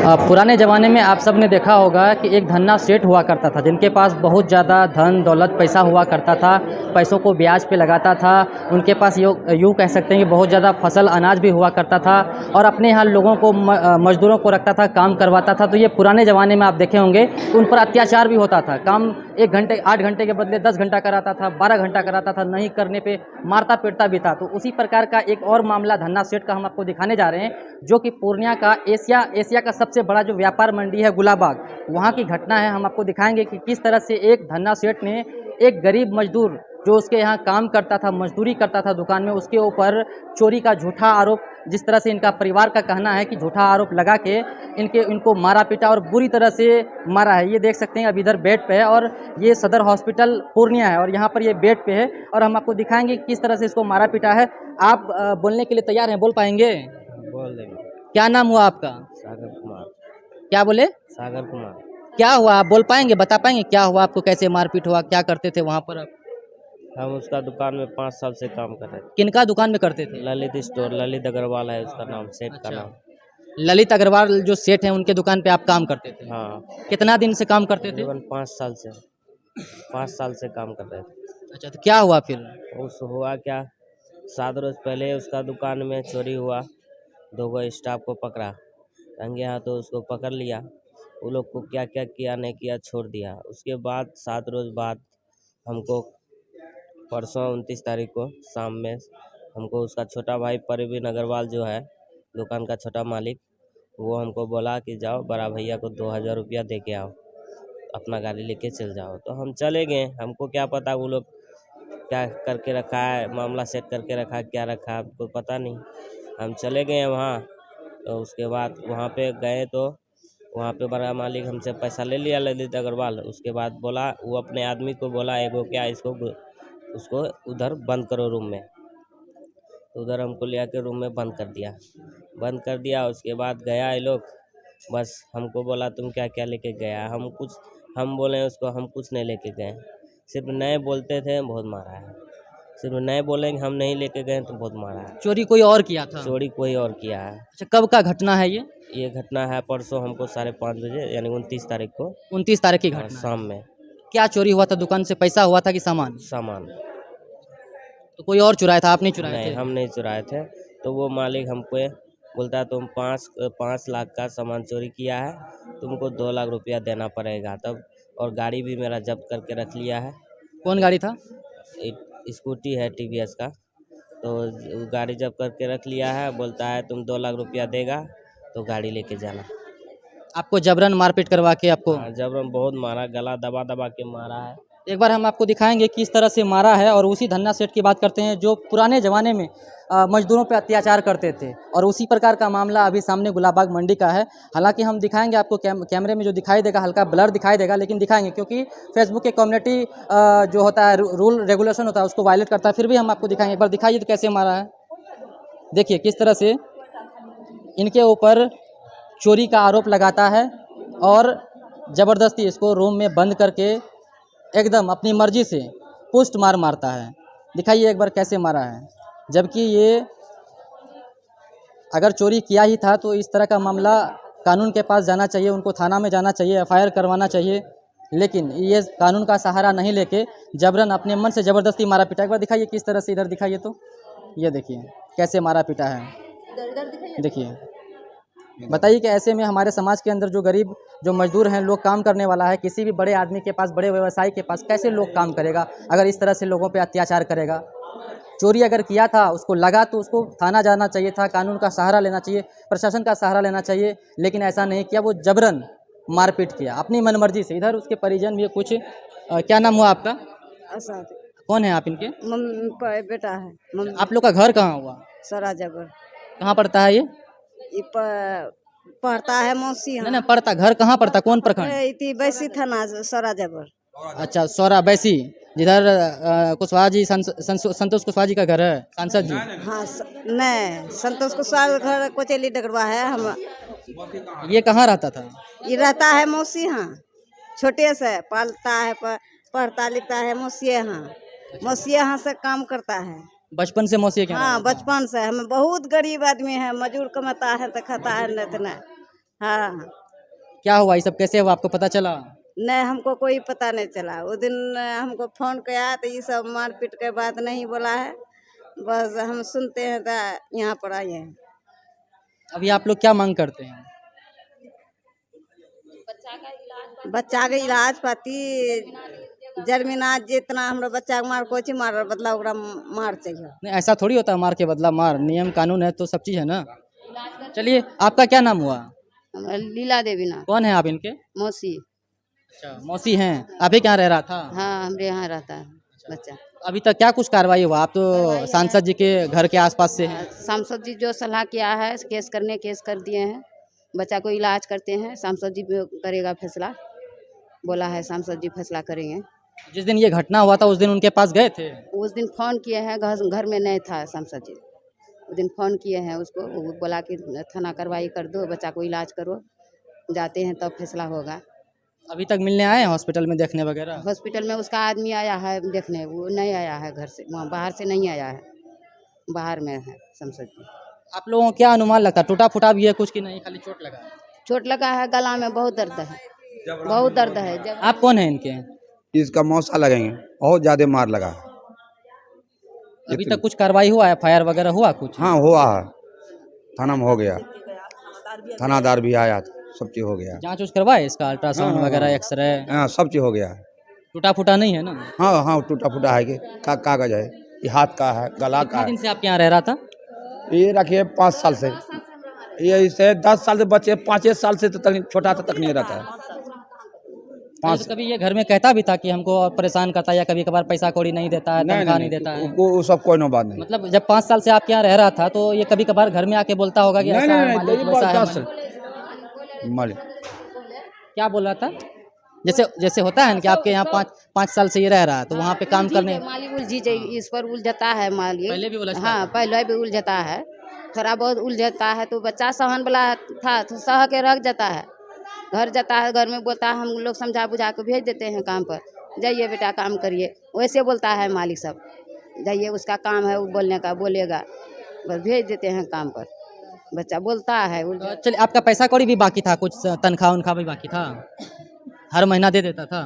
पुराने ज़माने में आप सब ने देखा होगा कि एक धन्ना सेठ हुआ करता था, जिनके पास बहुत ज़्यादा धन दौलत पैसा हुआ करता था, पैसों को ब्याज पे लगाता था। उनके पास यूँ कह सकते हैं कि बहुत ज़्यादा फसल अनाज भी हुआ करता था और अपने यहाँ लोगों को मज़दूरों को रखता था, काम करवाता था। तो ये पुराने ज़माने में आप देखे होंगे उन पर अत्याचार भी होता था। काम 1 घंटे 8 घंटे के बदले 10 घंटा कराता था, 12 घंटा कराता था, नहीं करने पे मारता पीटता भी था। तो उसी प्रकार का एक और मामला धन्ना सेठ का हम आपको दिखाने जा रहे हैं, जो कि पूर्णिया का एशिया का सबसे बड़ा जो व्यापार मंडी है गुलाबाग, वहाँ की घटना है। हम आपको दिखाएंगे कि किस तरह से एक धन्ना सेठ ने एक गरीब मजदूर जो उसके यहाँ काम करता था, मजदूरी करता था दुकान में, उसके ऊपर चोरी का झूठा आरोप, जिस तरह से इनका परिवार का कहना है कि झूठा आरोप लगा के इनको मारा पीटा और बुरी तरह से मारा है। ये देख सकते हैं अब इधर बेड पे है और ये सदर हॉस्पिटल पूर्णिया है और यहाँ पर ये बेड पे है और हम आपको दिखाएंगे किस तरह से इसको मारा पीटा है। आप बोलने के लिए तैयार हैं? बोल पाएंगे? बोल देंगे। क्या नाम हुआ आपका? सागर कुमार। क्या बोले? सागर कुमार। क्या हुआ, आप बोल पाएंगे, बता पाएंगे क्या हुआ आपको, कैसे मारपीट हुआ, क्या करते थे वहाँ पर आप? हम उसका दुकान में 5 साल से काम कर रहे थे। किनका दुकान में करते थे? ललित स्टोर, ललित अग्रवाल है उसका नाम, सेठ का अच्छा। नाम। ललित अग्रवाल जो सेठ हैं उनके दुकान पे आप काम करते थे? हाँ, कितना दिन से काम करते थे? तकरीबन 5 साल से काम कर रहे थे। अच्छा, तो क्या हुआ फिर? उस हुआ क्या, 7 रोज पहले उसका दुकान में चोरी हुआ। 2 गो स्टाफ को पकड़ा, रंगे हाथों उसको पकड़ लिया। वो लोग को क्या क्या किया नहीं किया छोड़ दिया। उसके बाद 7 रोज बाद हमको परसों 29 तारीख को शाम में हमको उसका छोटा भाई परवीन अग्रवाल जो है दुकान का छोटा मालिक, वो हमको बोला कि जाओ बड़ा भैया को 2000 रुपया दे के आओ, अपना गाड़ी लेके चल जाओ। तो हम चले गए। हमको क्या पता वो लोग क्या करके रखा है, मामला सेट करके रखा है, क्या रखा है हमको पता नहीं। हम चले गए वहाँ। तो उसके बाद वहाँ पे गए तो वहाँ पे बड़ा मालिक हमसे पैसा ले लिया ललित अग्रवाल। उसके बाद बोला, वो अपने आदमी को बोला एगो क्या उसको उधर बंद करो रूम में। तो उधर हमको ले आके रूम में बंद कर दिया। उसके बाद गया ये लोग, बस हमको बोला तुम क्या क्या लेके गया। हम बोले उसको हम कुछ नहीं लेके गए। सिर्फ नए बोलते थे बहुत मारा है। सिर्फ नए बोलेंगे हम नहीं लेके गए तो बहुत मारा है। चोरी कोई और किया था? चोरी कोई और किया है। अच्छा, कब का घटना है ये? ये घटना है परसों हमको 5:30 बजे यानी 29 तारीख को 29 तारीख की घटना है। शाम में। क्या चोरी हुआ था? दुकान से पैसा हुआ था कि सामान? सामान। तो कोई और चुराया था, आप नहीं चुराए नहीं, थे? हम नहीं चुराए थे। तो वो मालिक हमको बोलता तुम 5 लाख का सामान चोरी किया है, तुमको 2 लाख रुपया देना पड़ेगा तब। और गाड़ी भी मेरा जब्त करके रख लिया है। कौन गाड़ी था? स्कूटी है टीवीएस का। तो वो गाड़ी जब्त करके रख लिया है। बोलता है तुम 2 लाख रुपया देगा तो गाड़ी लेके जाना। आपको जबरन मारपीट करवा के आपको? हाँ, जबरन बहुत मारा, गला दबा दबा के मारा है। एक बार हम आपको दिखाएंगे किस तरह से मारा है। और उसी धन्ना सेठ की बात करते हैं जो पुराने ज़माने में मजदूरों पे अत्याचार करते थे और उसी प्रकार का मामला अभी सामने गुलाबाग मंडी का है। हालांकि हम दिखाएंगे आपको, कैमरे में जो दिखाई देगा हल्का ब्लर दिखाई देगा, लेकिन दिखाएंगे क्योंकि फेसबुक के कम्युनिटी जो होता है, रूल रेगुलेशन होता है, उसको वायलेट करता है। फिर भी हम आपको दिखाएंगे। एक बार दिखाइए तो कैसे मारा है। देखिए किस तरह से इनके ऊपर चोरी का आरोप लगाता है और ज़बरदस्ती इसको रूम में बंद करके एकदम अपनी मर्जी से पुष्ट मार मारता है। दिखाइए एक बार कैसे मारा है। जबकि ये अगर चोरी किया ही था तो इस तरह का मामला कानून के पास जाना चाहिए, उनको थाना में जाना चाहिए, एफआईआर करवाना चाहिए, लेकिन ये कानून का सहारा नहीं लेके जबरन अपने मन से ज़बरदस्ती मारा पीटा। एक बार दिखाइए किस तरह से, इधर दिखाइए तो ये देखिए कैसे मारा पीटा है। देखिए, बताइए कि ऐसे में हमारे समाज के अंदर जो गरीब, जो मजदूर हैं, लोग काम करने वाला है, किसी भी बड़े आदमी के पास, बड़े व्यवसायी के पास कैसे लोग काम करेगा अगर इस तरह से लोगों पे अत्याचार करेगा। चोरी अगर किया था, उसको लगा तो उसको थाना जाना चाहिए था, कानून का सहारा लेना चाहिए, प्रशासन का सहारा लेना चाहिए, लेकिन ऐसा नहीं किया। वो जबरन मारपीट किया अपनी मनमर्जी से। इधर उसके परिजन भी कुछ क्या नाम हुआ आपका? आसाद। कौन है आप इनके? बेटा है। आप लोग का घर कहाँ हुआ? सराजबर। कहाँ पड़ता है ये? पढ़ता है मौसी। नहीं, पड़ता घर कहाँ पड़ता, कौन प्रखंड? इति बैसी थाना सराजबर। अच्छा, सौरा बैसी, जिधर कुशवाहा जी, संतोष कुशवाहा जी का घर है, सांसद जी। हाँ नहीं, संतोष कुशवाहा घर कोचेली डगरवा है। हम ये कहाँ रहता था? ये रहता है मौसी। हाँ, छोटे से पालता है, पढ़ता लिखता है मौसी। हाँ, मौसी यहाँ से काम करता है बचपन से मौसी के? हाँ, बचपन से। हम बहुत गरीब आदमी है, मजदूर कमाता है तो खाता है, नहीं तो नहीं। हाँ। क्या हुआ, ये सब कैसे हुआ, आपको पता चला? नहीं, हमको कोई पता नहीं चला। उस दिन हमको फोन किया तो ये सब मारपीट के बात नहीं बोला है, बस हम सुनते हैं तो यहाँ पर आए हैं। अभी आप लोग क्या मांग करते हैं? बच्चा के इलाज पाती जमीना जितना हमरा बच्चा के मार कोची मार बदला ओकरा मार चाहिए। नहीं, ऐसा थोड़ी होता है मार के बदला मार, नियम कानून है तो सब चीज़ है ना। चलिए, आपका क्या नाम हुआ? लीला देवी ना कौन है आप इनके? मौसी। अच्छा, मौसी हैं। अभी क्या रह रहा था? हाँ, हमरे यहाँ रहता है बच्चा। अभी तक क्या कुछ कार्रवाई हुआ? आप तो सांसद जी के घर के आसपास से हैं। सांसद जी जो सलाह किया है केस कर दिए हैं, बच्चा को इलाज करते हैं। सांसद जी करेगा फैसला, बोला है सांसद जी फैसला करेंगे। जिस दिन ये घटना हुआ था उस दिन उनके पास गए थे? उस दिन फोन किए हैं, घर में नहीं था सांसद जी। उस दिन फोन किए हैं उसको, वो बोला कि थाना कार्रवाई कर दो, बच्चा को इलाज करो, जाते हैं तब फैसला होगा। अभी तक मिलने आए हैं हॉस्पिटल में देखने वगैरह? हॉस्पिटल में उसका आदमी आया है देखने, वो नहीं आया है घर से, वहाँ बाहर से नहीं आया है, बाहर में है सांसद जी। आप लोगों को क्या अनुमान लगता है, टूटा फूटा भी है कुछ कि नहीं, खाली चोट लगा है? चोट लगा है, गला में बहुत दर्द है, बहुत दर्द है। जब आप कौन है इनके? इसका मौसा लगेंगे, बहुत ज्यादा मार लगा। अभी तक कुछ कार्रवाई हुआ है, फायर वगैरह हुआ कुछ? हाँ हुआ है, थाना में हो गया, थानादार भी आया, सब चीज हो गया। जांच उच करवाए इसका, अल्ट्रासाउंड हाँ, वगैरह, एक्सरे? हाँ सब चीज हो गया। टूटा फूटा नहीं है ना? हाँ हाँ टूटा फूटा है कि कागज है, ये हाथ का है, गला का कितने है। दिन से आपके यहाँ रह रहा था? ये रखिए 5 साल से, ये इसे 10 साल से बच्चे 5 साल से तो तक छोटा तक नहीं रहता है। तो कभी ये घर में कहता भी था कि हमको और परेशान करता है, या कभी कभार पैसा कौड़ी नहीं देता है, तनख्वाह नहीं देता है? वो सब कोई नो बात नहीं। मतलब जब 5 साल से आपके यहाँ रह रहा था तो ये कभी कभार घर में आके बोलता होगा कि ऐसा है मालिक, वैसा है मालिक? मालिक क्या बोल रहा था? जैसे होता है ना कि आपके यहाँ 5 साल से ये रह रहा है तो वहाँ पे काम करने मालिक इस पर उलझता है मालिक। पहले भी बोला? हाँ, पहले भी उलझता है, थोड़ा बहुत उलझता है तो बच्चा सहन वाला था तो सह के रख जाता है, घर जाता है, घर में बोलता है, हम लोग समझा बुझा के भेज देते हैं काम पर, जाइए बेटा काम करिए, वैसे बोलता है मालिक सब, जाइए उसका काम है वो बोलने का, बोलेगा, बस भेज देते हैं काम पर, बच्चा बोलता है। चलिए, आपका पैसा कौड़ी भी बाकी था, कुछ तनख्वाह उनखा भी बाकी था? हर महीना दे देता था?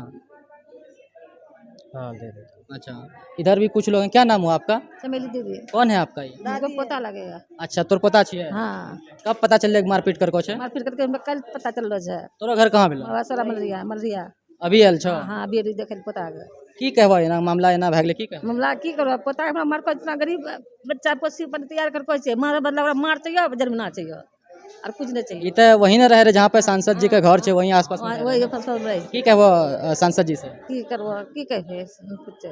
हाँ दे देते। अच्छा, इधर भी कुछ लोग हैं। क्या नाम हुआ आपका? चमेली दीदी, कौन है आपका ये? हमको पता लगेगा। अच्छा, तोर पता छिए? हाँ, कब पता चल मारपीट कर को छे? मारपीट करके हमरा कल पता चल रहा है। तोरा घर कहाँ भेलो? सारा मरिया अभी आयल छो? हाँ, अभी देखे पता है। की कहबो एना मामला एना भए गेलै, की कहबो? मामला की करो, पता है हमरा मार को इतना गरीब बच्चा पोसी पर तैयार कर कोई मार बदला ओकरा मार चाहिए, जमीना चाहिए और कुछ नहीं चाहिए। ई त वही न रहे जहाँ पे सांसद जी के घर छे, वहीं आसपास में वही फसल रही की कहबो सांसद जी से? की करबो, की कहे कुछ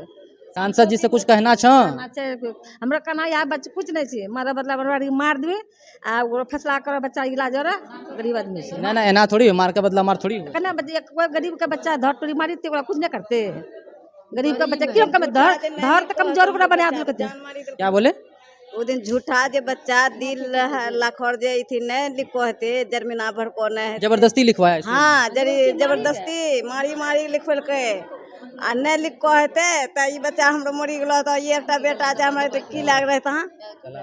सांसद जी से कुछ कहना छ? हमरा कहना यहाँ बच्चे कुछ नहीं चाहिए, मारा बदला बरबारी मार देवे आ वो फैसला करो, बच्चा इलाज हो रहा, गरीब आदमी से ना एना थोड़ी मार के बदला मार थोड़ी हो। कहना बच्चे कोई गरीब का बच्चा धर टोरी मारी ते ओकरा कुछ नहीं करते, गरीब का बच्चा क्यों कम धर तो कमजोर ओकरा बना दो कहते। क्या बोले? वो दिन झूठा जे बच्चा दिल लाखोर जे थी नहीं लिखो हते जमीना भर को नहीं जबरदस्ती लिखवाया इसमें? हाँ, जबरदस्ती मारी लिखल के आ नहीं लिख को हेते त ई बच्चा हमरो मरी गेलो त ये एकटा बेटा जे हमरे त की लाग रहे था।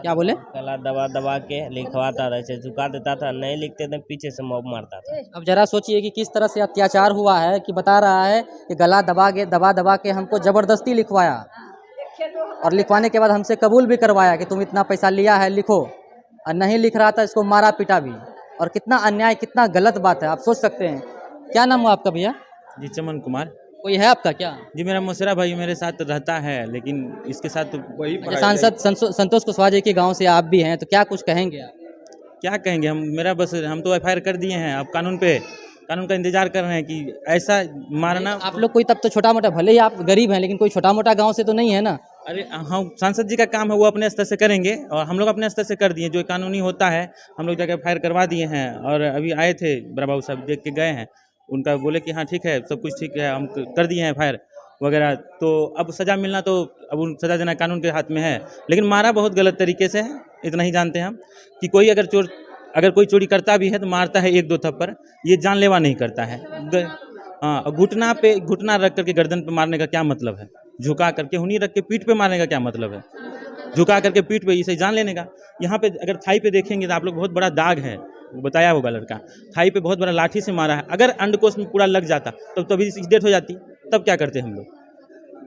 क्या बोले? गला दबा दबा के लिखवाता रहे, झुका देता था, नहीं लिखते थे पीछे से मॉब मारता था। अब जरा सोचिए कि किस तरह से अत्याचार हुआ है, कि बता रहा है कि गला दबा के हमको जबरदस्ती लिखवाया, और लिखवाने के बाद हमसे कबूल भी करवाया कि तुम इतना पैसा लिया है लिखो, और नहीं लिख रहा था इसको मारा पीटा भी। और कितना अन्याय, कितना गलत बात है, आप सोच सकते हैं। क्या नाम हुआ आपका भैया? जी चमन कुमार। कोई है आपका क्या? जी मेरा मौसेरा भाई मेरे साथ रहता है, लेकिन इसके साथ तो वही अच्छा, सांसद संतोष कुशवाहा जी के गांव से आप भी हैं, तो क्या कुछ कहेंगे आप? क्या कहेंगे हम तो एफआईआर कर दिए हैं, अब कानून का इंतजार कर रहे हैं कि ऐसा मारना। आप लोग कोई तब तो छोटा मोटा, भले ही आप गरीब हैं लेकिन कोई छोटा मोटा गाँव से तो नहीं है ना? अरे हम सांसद जी का काम है वो अपने स्तर से करेंगे, और हम लोग अपने स्तर से कर दिए, जो कानूनी होता है हम लोग जाकर एफआईआर करवा दिए हैं। और अभी आए थे बड़ा बाबू साहब, देख के गए हैं, उनका बोले कि हाँ ठीक है, सब कुछ ठीक है, हम कर दिए हैं एफआईआर वगैरह। तो अब सज़ा मिलना तो अब उन सज़ा देना कानून के हाथ में है, लेकिन मारा बहुत गलत तरीके से है, इतना ही जानते हैं हम कि कोई अगर कोई चोरी करता भी है तो मारता है 1-2 थप्पड़, ये जानलेवा नहीं करता है। हाँ, घुटना रख करके गर्दन पे मारने का क्या मतलब है? झुका करके हुनी रख के पीठ पे मारने का क्या मतलब है? झुका करके पीठ पे, इसे जान लेने का। यहाँ पे अगर थाई पे देखेंगे तो आप लोग बहुत बड़ा दाग है, बताया होगा लड़का, थाई पे बहुत बड़ा लाठी से मारा है। अगर अंडकोश में पूरा लग जाता तब इसकी डेथ हो जाती, तब क्या करते हम लोग?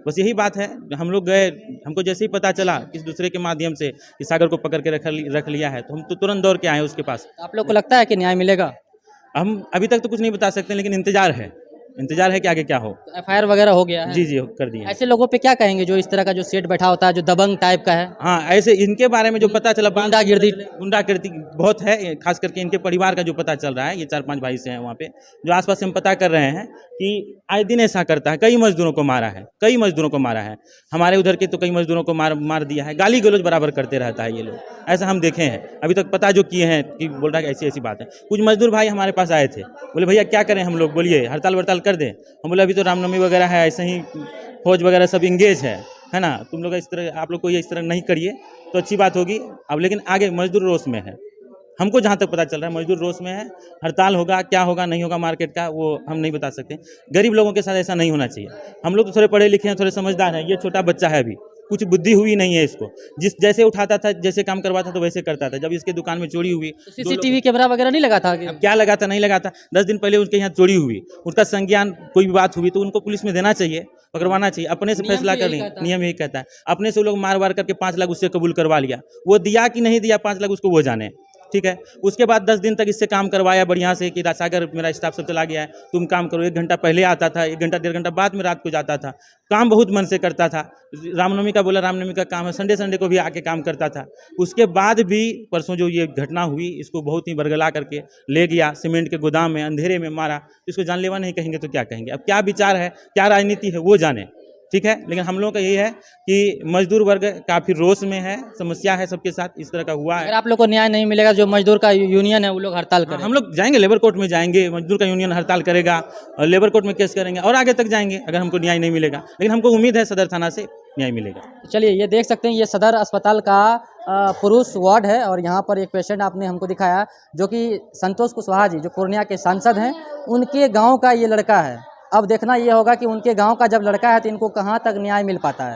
बस यही बात है। हम लोग गए, हमको जैसे ही पता चला किसी दूसरे के माध्यम से कि सागर को पकड़ के रख लिया है, तो हम तो तुरंत दौड़ के आए उसके पास। आप लोग को लगता है कि न्याय मिलेगा? हम अभी तक तो कुछ नहीं बता सकते, लेकिन इंतजार है कि आगे क्या हो। एफआईआर वगैरह हो गया है? जी कर दिए। ऐसे लोगों पे क्या कहेंगे जो इस तरह का जो सेट बैठा होता है, जो दबंग टाइप का है? हाँ, ऐसे इनके बारे में जो पता चला, गुंडागिर्दी बहुत है, खास करके इनके परिवार का जो पता चल रहा है, ये 4-5 भाई से हैं वहाँ पे, जो आसपास से हम पता कर रहे हैं कि आए दिन ऐसा करता है। कई मजदूरों को मारा है, हमारे उधर के तो कई मजदूरों को मार दिया है। गाली गलौज बराबर करते रहता है ये लोग, ऐसा हम देखे हैं। अभी तक पता जो किए हैं कि बोल रहा है कि ऐसी बात है। कुछ मजदूर भाई हमारे पास आए थे, बोले भैया क्या करें हम लोग, बोलिए हड़ताल वड़ताल कर दें। हम बोले अभी तो रामनवमी वगैरह है, ऐसे ही फौज वगैरह सब इंगेज है ना, तुम लोग इस तरह, आप लोग को ये इस तरह नहीं करिए तो अच्छी बात होगी। अब लेकिन आगे मजदूर रोष में है, हमको जहाँ तक पता चल रहा है मजदूर रोष में है। हड़ताल होगा, क्या होगा नहीं होगा मार्केट का, वो हम नहीं बता सकते। गरीब लोगों के साथ ऐसा नहीं होना चाहिए। हम लोग तो थोड़े पढ़े लिखे हैं, थोड़े समझदार हैं, ये छोटा बच्चा है, अभी कुछ बुद्धि हुई नहीं है इसको। जैसे उठाता था, जैसे काम करवाता था वैसे करता था। जब इसके दुकान में चोरी हुई, सीसीटीवी कैमरा वगैरह नहीं लगा था? अब क्या लगा था, नहीं लगा था। 10 दिन पहले उसके यहाँ चोरी हुई, उसका संज्ञान कोई भी बात हुई तो उनको पुलिस में देना चाहिए, पकड़वाना चाहिए। अपने से फैसला कर लें, नियम यही कहता है। अपने से लोग मार करके 5 लाख उससे कबूल करवा लिया, वो दिया कि नहीं दिया 5 लाख उसको वो जाने, ठीक है। उसके बाद 10 दिन तक इससे काम करवाया बढ़िया से कि सागर मेरा स्टाफ सब चला गया है, तुम काम करो। 1 घंटा पहले आता था, 1 घंटा 1.5 घंटा बाद में रात को जाता था, काम बहुत मन से करता था। रामनवमी का बोला, रामनवमी का काम है, संडे को भी आके काम करता था। उसके बाद भी परसों जो ये घटना हुई, इसको बहुत ही बरगला करके ले गया सीमेंट के गोदाम में, अंधेरे में मारा। इसको जानलेवा नहीं कहेंगे तो क्या कहेंगे? अब क्या विचार है, क्या राजनीति है, वो जाने, ठीक है। लेकिन हम लोगों का यही है कि मजदूर वर्ग काफ़ी रोष में है, समस्या है सबके साथ, इस तरह का हुआ है। अगर आप लोग को न्याय नहीं मिलेगा, जो मजदूर का यूनियन है वो लोग हड़ताल करेंगे? हम लोग जाएंगे, लेबर कोर्ट में जाएंगे, मजदूर का यूनियन हड़ताल करेगा और लेबर कोर्ट में केस करेंगे और आगे तक जाएंगे अगर हमको न्याय नहीं मिलेगा। लेकिन हमको उम्मीद है सदर थाना से न्याय मिलेगा। चलिए, ये देख सकते हैं, ये सदर अस्पताल का पुरुष वार्ड है और यहाँ पर एक पेशेंट आपने हमको दिखाया जो कि संतोष कुशवाहा जी, जो पूर्णिया के सांसद हैं, उनके गाँव का ये लड़का है। अब देखना ये होगा कि उनके गांव का जब लड़का है तो इनको कहां तक न्याय मिल पाता है।